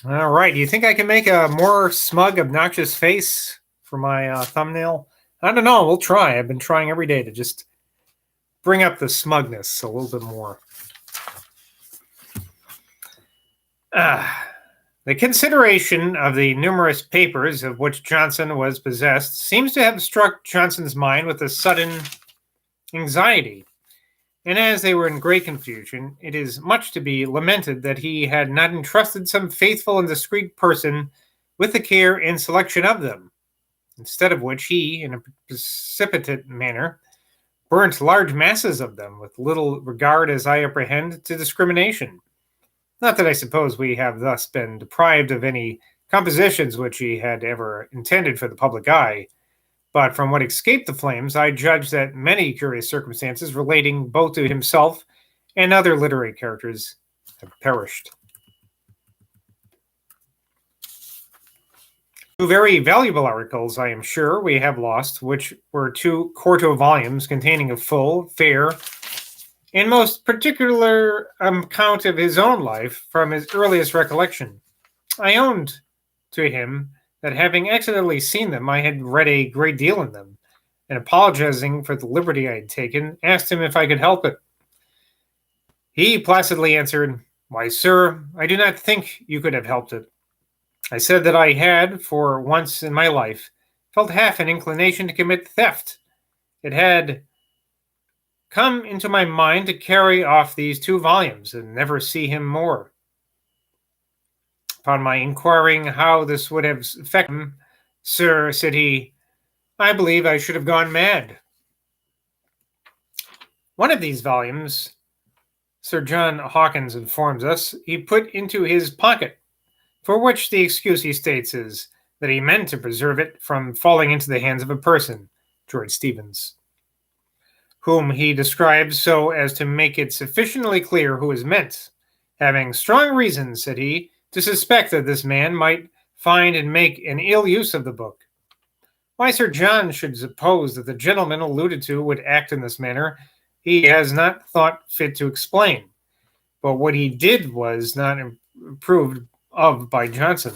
All right. Do you think I can make a more smug, obnoxious face for my thumbnail? I don't know. We'll try. I've been trying every day to just bring up the smugness a little bit more. The consideration of the numerous papers of which Johnson was possessed seems to have struck Johnson's mind with a sudden anxiety. And as they were in great confusion, it is much to be lamented that he had not entrusted some faithful and discreet person with the care and selection of them, instead of which he, in a precipitate manner, burnt large masses of them with little regard, as I apprehend, to discrimination. Not that I suppose we have thus been deprived of any compositions which he had ever intended for the public eye, but from what escaped the flames, I judge that many curious circumstances relating both to himself and other literary characters have perished. Two very valuable articles, I am sure, we have lost, which were two quarto volumes containing a full, fair, and most particular account of his own life from his earliest recollection. I owned to him that having accidentally seen them, I had read a great deal in them, and apologizing for the liberty I had taken, asked him if I could help it. He placidly answered, "Why, sir, I do not think you could have helped it." I said that I had, for once in my life, felt half an inclination to commit theft. It had come into my mind to carry off these two volumes and never see him more. Upon my inquiring how this would have affected him, "Sir," said he, "I believe I should have gone mad." One of these volumes, Sir John Hawkins informs us, he put into his pocket, for which the excuse he states is that he meant to preserve it from falling into the hands of a person, George Stevens, whom he describes so as to make it sufficiently clear who is meant, having strong reasons, said he, to suspect that this man might find and make an ill use of the book. Why Sir John should suppose that the gentleman alluded to would act in this manner, he has not thought fit to explain. But what he did was not approved of by Johnson,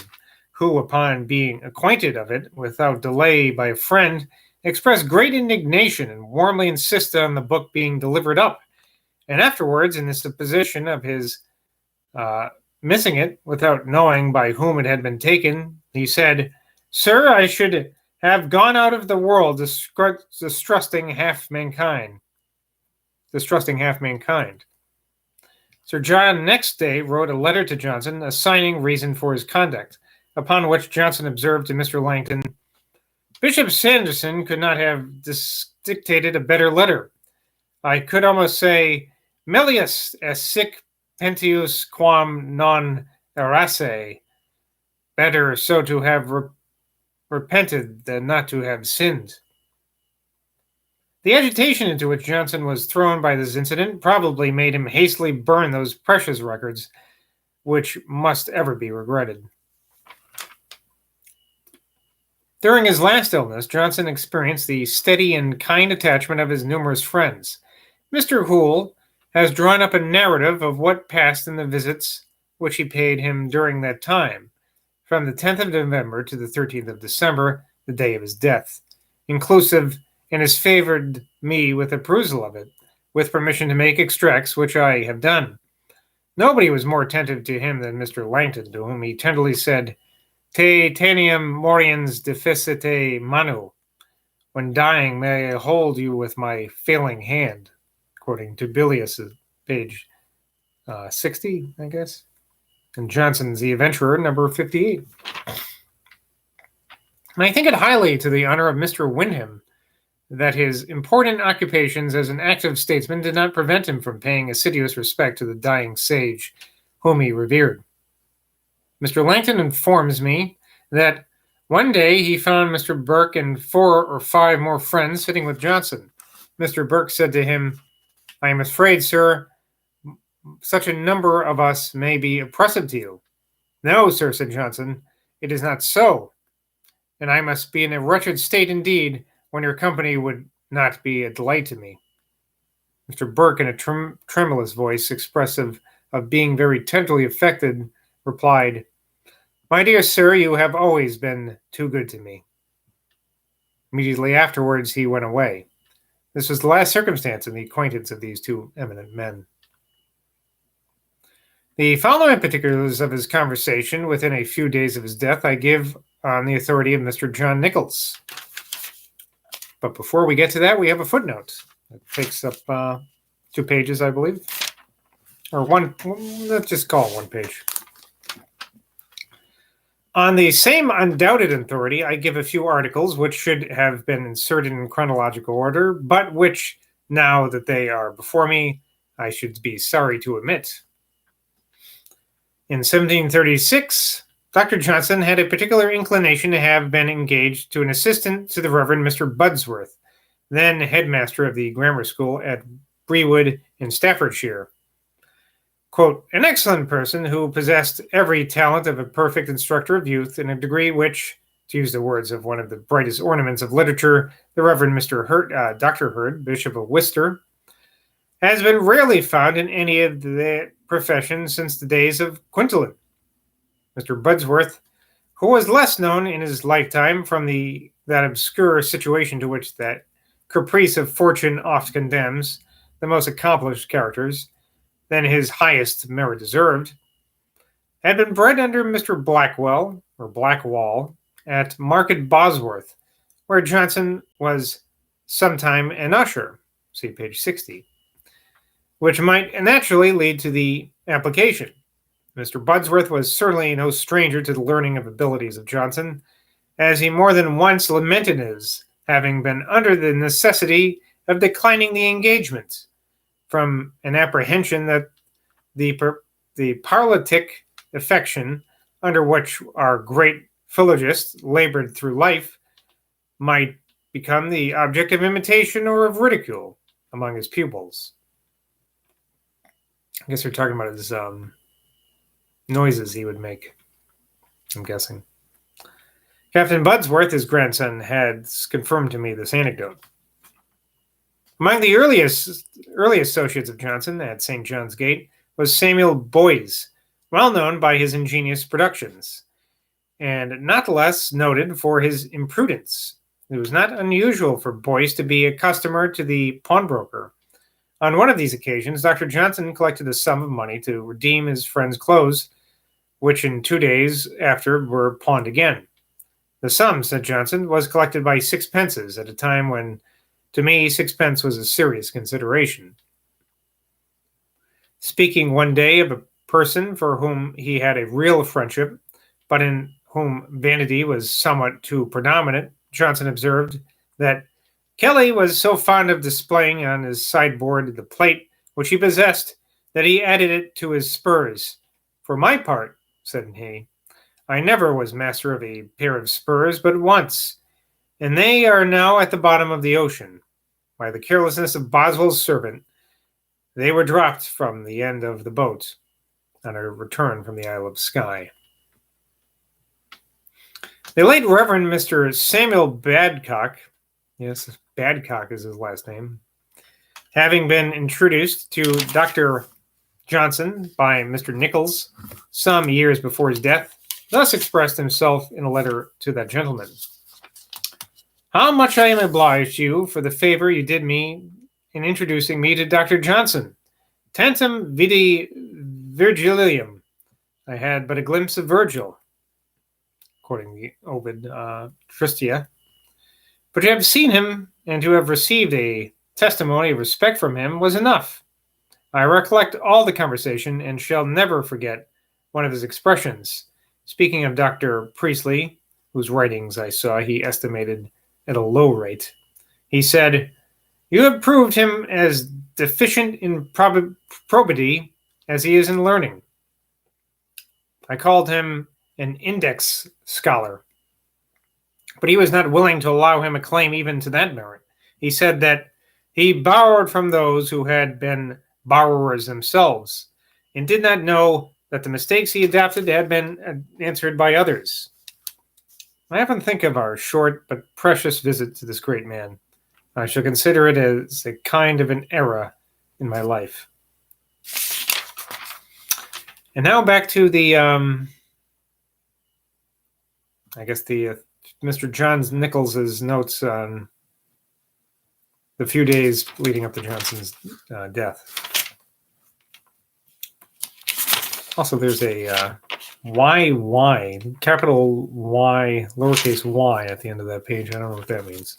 who, upon being acquainted of it without delay by a friend, expressed great indignation and warmly insisted on the book being delivered up. And afterwards, in the supposition of his missing it without knowing by whom it had been taken, he said, "Sir, I should have gone out of the world distrusting half mankind. Sir John next day wrote a letter to Johnson assigning reason for his conduct, upon which Johnson observed to Mr. Langton, "Bishop Sanderson could not have dictated a better letter. I could almost say, melius est sic pentius quam non erasse. Better so to have repented than not to have sinned." The agitation into which Johnson was thrown by this incident probably made him hastily burn those precious records, which must ever be regretted. During his last illness, Johnson experienced the steady and kind attachment of his numerous friends. Mr. Hoole has drawn up a narrative of what passed in the visits which he paid him during that time, from the 10th of November to the 13th of December, the day of his death, inclusive, and has favored me with a perusal of it, with permission to make extracts, which I have done. Nobody was more attentive to him than Mr. Langton, to whom he tenderly said, "Te teniam moriens deficite manu. When dying, may I hold you with my failing hand," according to Bilius, page 60, I guess, and Johnson's The Adventurer, number 58. And I think it highly to the honor of Mr. Wyndham that his important occupations as an active statesman did not prevent him from paying assiduous respect to the dying sage whom he revered. Mr. Langton informs me that one day he found Mr. Burke and 4 or 5 more friends sitting with Johnson. Mr. Burke said to him, "I am afraid, sir, such a number of us may be oppressive to you." "No, sir," said Johnson, "it is not so, and I must be in a wretched state indeed when your company would not be a delight to me." Mr. Burke, in a tremulous voice, expressive of being very tenderly affected, replied, My dear sir, you have always been too good to me. Immediately afterwards, he went away. This was the last circumstance in the acquaintance of these two eminent men. The following particulars of his conversation within a few days of his death I give on the authority of Mr. John Nichols. But before we get to that, we have a footnote. It takes up 2 pages, I believe. Or one, let's just call it 1 page. On the same undoubted authority, I give a few articles which should have been inserted in chronological order, but which, now that they are before me, I should be sorry to omit. In 1736, Dr. Johnson had a particular inclination to have been engaged to an assistant to the Reverend Mr. Boswell, then headmaster of the grammar school at Brewood in Staffordshire. Quote, an excellent person who possessed every talent of a perfect instructor of youth in a degree which, to use the words of one of the brightest ornaments of literature, the Reverend Dr. Hurd, Bishop of Worcester, has been rarely found in any of the profession since the days of Quintolin. Mr. Budsworth, who was less known in his lifetime from that obscure situation to which that caprice of fortune oft condemns the most accomplished characters, than his highest merit deserved, had been bred under Mr. Blackwell, or Blackwall, at Market Bosworth, where Johnson was sometime an usher, see page 60, which might naturally lead to the application. Mr. Budsworth was certainly no stranger to the learning of abilities of Johnson, as he more than once lamented his having been under the necessity of declining the engagement, from an apprehension that the paralytic affection under which our great philologist labored through life might become the object of imitation or of ridicule among his pupils. I guess they're talking about his noises he would make, I'm guessing. Captain Budsworth, his grandson, had confirmed to me this anecdote. Among the early associates of Johnson at St. John's Gate was Samuel Boys, well known by his ingenious productions, and not less noted for his imprudence. It was not unusual for Boys to be a customer to the pawnbroker. On one of these occasions, Dr. Johnson collected a sum of money to redeem his friend's clothes, which in 2 days after were pawned again. The sum, said Johnson, was collected by 6 pences at a time when, to me, 6 pence was a serious consideration. Speaking one day of a person for whom he had a real friendship, but in whom vanity was somewhat too predominant, Johnson observed that Kelly was so fond of displaying on his sideboard the plate which he possessed that he added it to his spurs. For my part, said he, I never was master of a pair of spurs but once, and they are now at the bottom of the ocean. By the carelessness of Boswell's servant, they were dropped from the end of the boat on a return from the Isle of Skye. The late Reverend Mr. Samuel Badcock, yes, Badcock is his last name, having been introduced to Dr. Johnson by Mr. Nichols some years before his death, thus expressed himself in a letter to that gentleman. How much I am obliged to you for the favor you did me in introducing me to Dr. Johnson. Tantum vidi Virgilium. I had but a glimpse of Virgil, according to Ovid Tristia. But to have seen him and to have received a testimony of respect from him was enough. I recollect all the conversation and shall never forget one of his expressions. Speaking of Dr. Priestley, whose writings I saw he estimated at a low rate, he said, you have proved him as deficient in probity as he is in learning. I called him an index scholar, but he was not willing to allow him a claim even to that merit. He said that he borrowed from those who had been borrowers themselves, and did not know that the mistakes he adopted had been answered by others. I often think of our short but precious visit to this great man. I shall consider it as a kind of an era in my life. And now back to the I guess the Mr. John Nichols' notes on the few days leading up to Johnson's death. Also, there's a YY, capital Y, lowercase y at the end of that page. I don't know what that means.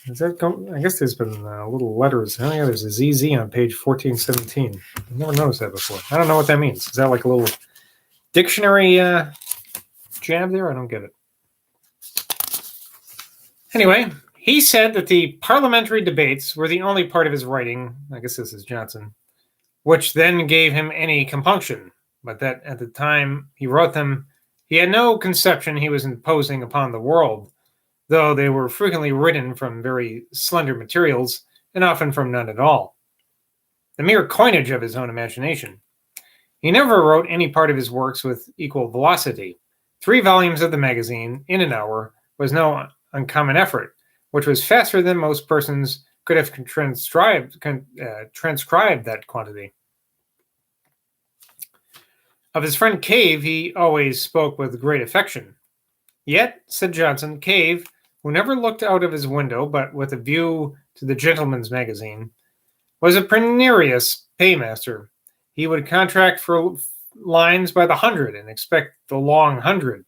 Is that I guess there's been little letters. Oh, yeah, there's a ZZ on page 1417. I've never noticed that before. I don't know what that means. Is that like a little dictionary jab there? I don't get it. Anyway, he said that the parliamentary debates were the only part of his writing, I guess this is Johnson, which then gave him any compunction, but that at the time he wrote them, he had no conception he was imposing upon the world, though they were frequently written from very slender materials, and often from none at all. The mere coinage of his own imagination. He never wrote any part of his works with equal velocity. 3 volumes of the magazine, in an hour, was no uncommon effort, which was faster than most persons could have transcribed that quantity. Of his friend Cave, he always spoke with great affection. Yet, said Johnson, Cave, who never looked out of his window but with a view to the Gentleman's Magazine, was a penurious paymaster. He would contract for lines by the 100 and expect the long 100.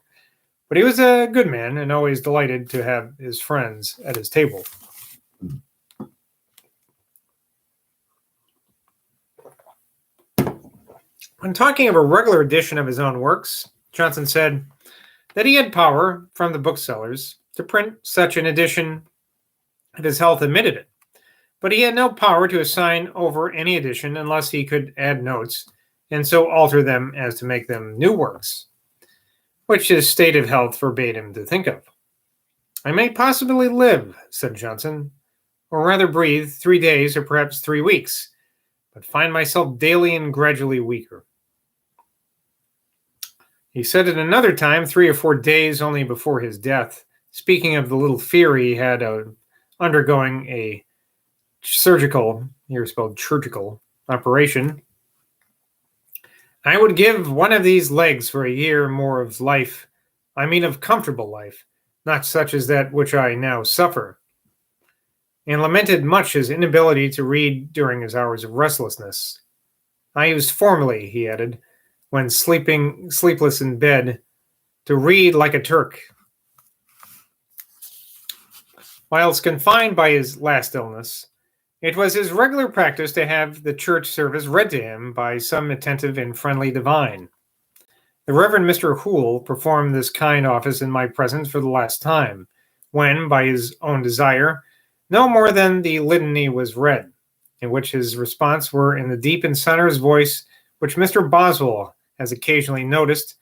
But he was a good man and always delighted to have his friends at his table. When talking of a regular edition of his own works, Johnson said that he had power from the booksellers to print such an edition if his health admitted it, but he had no power to assign over any edition unless he could add notes and so alter them as to make them new works, which his state of health forbade him to think of. I may possibly live, said Johnson, or rather breathe 3 days or perhaps 3 weeks, but find myself daily and gradually weaker. He said at another time, 3 or 4 days only before his death, speaking of the little fear he had of undergoing a surgical, here spelled chirurgical, operation, I would give one of these legs for a year more of life, I mean of comfortable life, not such as that which I now suffer, and lamented much his inability to read during his hours of restlessness. I used formerly, he added, when sleepless in bed, to read like a Turk. Whilst confined by his last illness, it was his regular practice to have the church service read to him by some attentive and friendly divine. The Reverend Mr. Hoole performed this kind office in my presence for the last time, when, by his own desire, no more than the litany was read, in which his response were in the deep and sonorous voice which Mr. Boswell has occasionally noticed,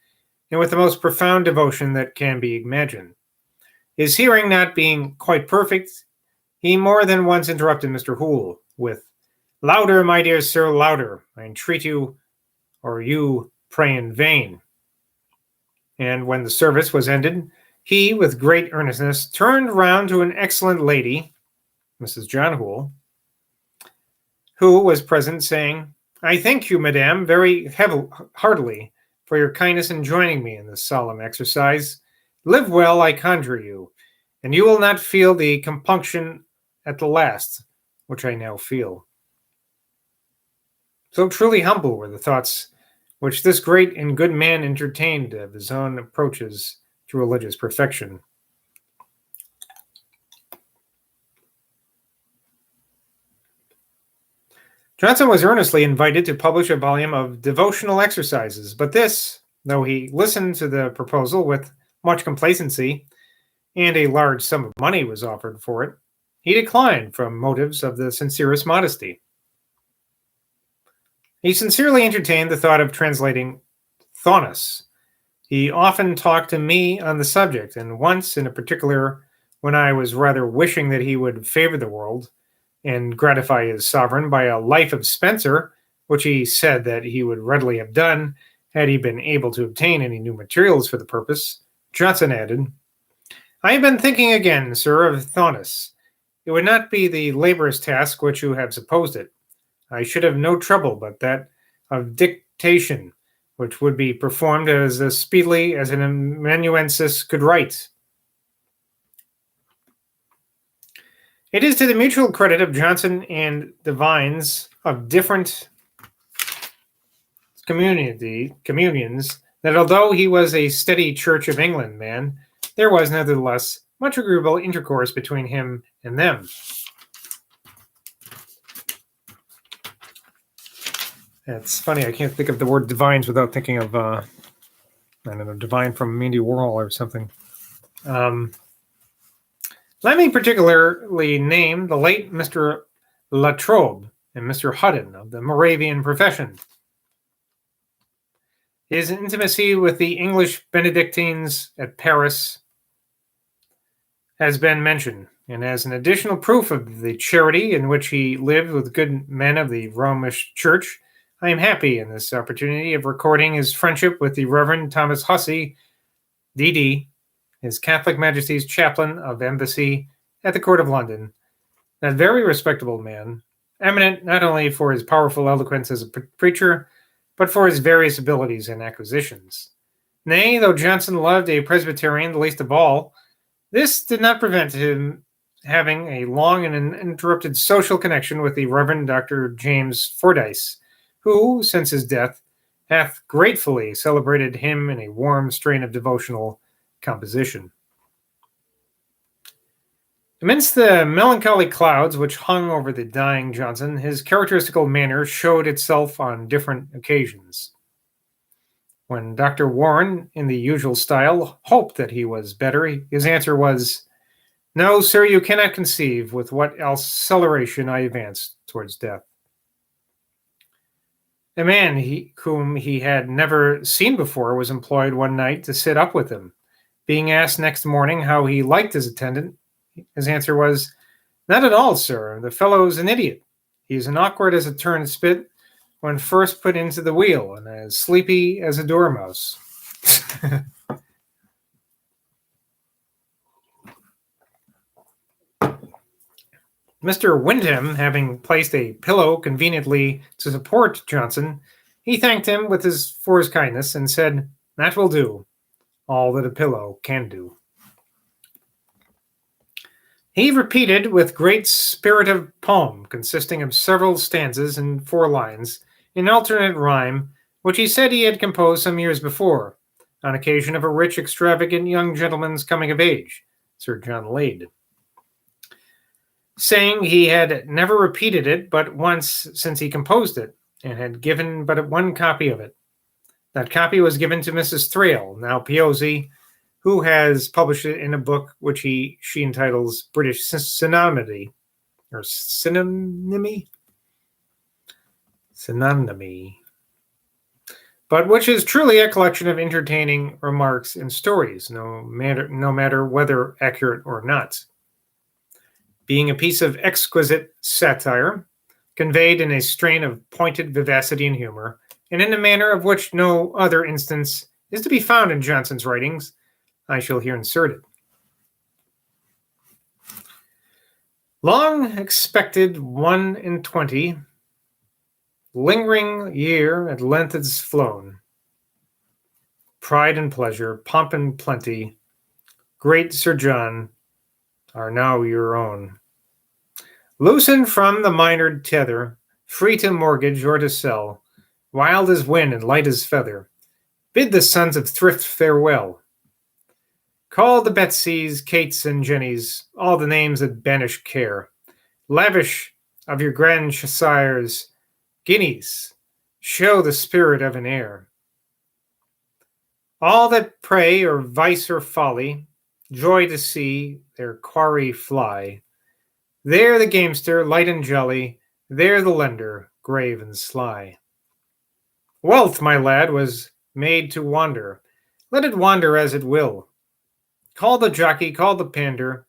and with the most profound devotion that can be imagined. His hearing not being quite perfect, he more than once interrupted Mr. Hoole with, "Louder, my dear sir, louder, I entreat you, or you pray in vain." And when the service was ended, he, with great earnestness, turned round to an excellent lady, Mrs. John Hoole, who was present, saying, "I thank you, madame, very heartily for your kindness in joining me in this solemn exercise. Live well, I conjure you, and you will not feel the compunction at the last, which I now feel." So truly humble were the thoughts which this great and good man entertained of his own approaches to religious perfection. Johnson was earnestly invited to publish a volume of devotional exercises, but this, though he listened to the proposal with much complacency, and a large sum of money was offered for it, he declined from motives of the sincerest modesty. He sincerely entertained the thought of translating Thonis. He often talked to me on the subject, and once in a particular, when I was rather wishing that he would favor the world and gratify his sovereign by a life of Spencer, which he said that he would readily have done had he been able to obtain any new materials for the purpose, Johnson added, "I have been thinking again, sir, of Thonis. It would not be the laborious task which you have supposed it. I should have no trouble but that of dictation, which would be performed as speedily as an amanuensis could write. It is to the mutual credit of Johnson and divines of different communions that although he was a steady Church of England man, there was nevertheless much agreeable intercourse between him and them. It's funny, I can't think of the word divines without thinking of, I don't know, divine from Mandy Warhol or something. Let me particularly name the late Mr. Latrobe and Mr. Hutton of the Moravian profession. His intimacy with the English Benedictines at Paris has been mentioned, and as an additional proof of the charity in which he lived with good men of the Romish Church, I am happy in this opportunity of recording his friendship with the Reverend Thomas Hussey, D.D., His Catholic Majesty's chaplain of embassy at the Court of London, that very respectable man, eminent not only for his powerful eloquence as a preacher, but for his various abilities and acquisitions. Nay, though Johnson loved a Presbyterian the least of all, this did not prevent him having a long and uninterrupted social connection with the Reverend Dr. James Fordyce, who, since his death, hath gratefully celebrated him in a warm strain of devotional composition. Amidst the melancholy clouds which hung over the dying Johnson, his characteristical manner showed itself on different occasions. When Dr. Warren, in the usual style, hoped that he was better, his answer was, "No, sir, you cannot conceive with what acceleration I advanced towards death." A man whom he had never seen before was employed one night to sit up with him. Being asked next morning how he liked his attendant, his answer was, "Not at all, sir. The fellow's an idiot. He is as awkward as a turnspit when first put into the wheel, and as sleepy as a dormouse." Mr. Wyndham, having placed a pillow conveniently to support Johnson, he thanked him for his kindness and said, "That will do, all that a pillow can do." He repeated with great spirit a poem consisting of several stanzas and 4 lines, in alternate rhyme, which he said he had composed some years before, on occasion of a rich, extravagant young gentleman's coming of age, Sir John Lade, saying he had never repeated it but once since he composed it, and had given but 1 copy of it. That copy was given to Mrs. Thrale, now Piozzi, who has published it in a book which she entitles British Synonymy, or Synonymy, but which is truly a collection of entertaining remarks and stories, no matter whether accurate or not. Being a piece of exquisite satire, conveyed in a strain of pointed vivacity and humor, and in a manner of which no other instance is to be found in Johnson's writings, I shall here insert it. Long expected 21, lingering year at length is flown. Pride and pleasure, pomp and plenty, great Sir John, are now your own. Loosened from the minered tether, free to mortgage or to sell, wild as wind and light as feather, bid the sons of thrift farewell. Call the Betseys, Kates, and Jennies, all the names that banish care. Lavish of your grandsires guineas, show the spirit of an heir. All that prey or vice or folly, joy to see their quarry fly. There the gamester, light and jolly, there the lender, grave and sly. Wealth, my lad, was made to wander. Let it wander as it will. Call the jockey, call the pander,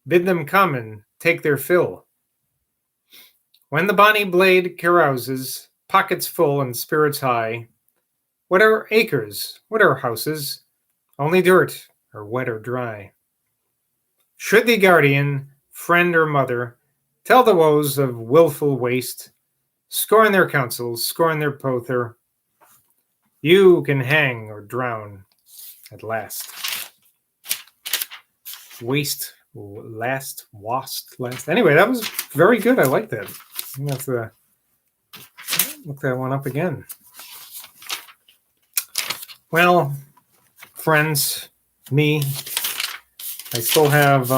bid them come and take their fill. When the bonny blade carouses, pockets full and spirits high, what are acres, what are houses? Only dirt, or wet or dry. Should the guardian, friend or mother, tell the woes of wilful waste, scorn their counsels, scorn their pother, You can hang or drown at last. Last. Anyway, that was very good. I like that. I'm gonna have to look that one up again. Well, friends, me, I still have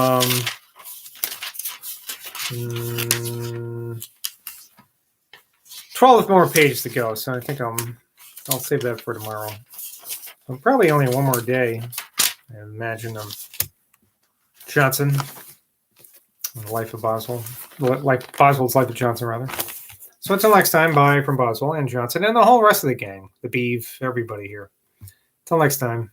12 more pages to go, so I think I'll save that for tomorrow. So probably only one more day. I imagine Johnson, the Life of Boswell, Boswell's Life of Johnson, rather. So until next time, bye from Boswell and Johnson and the whole rest of the gang, the Beeve, everybody here. Until next time.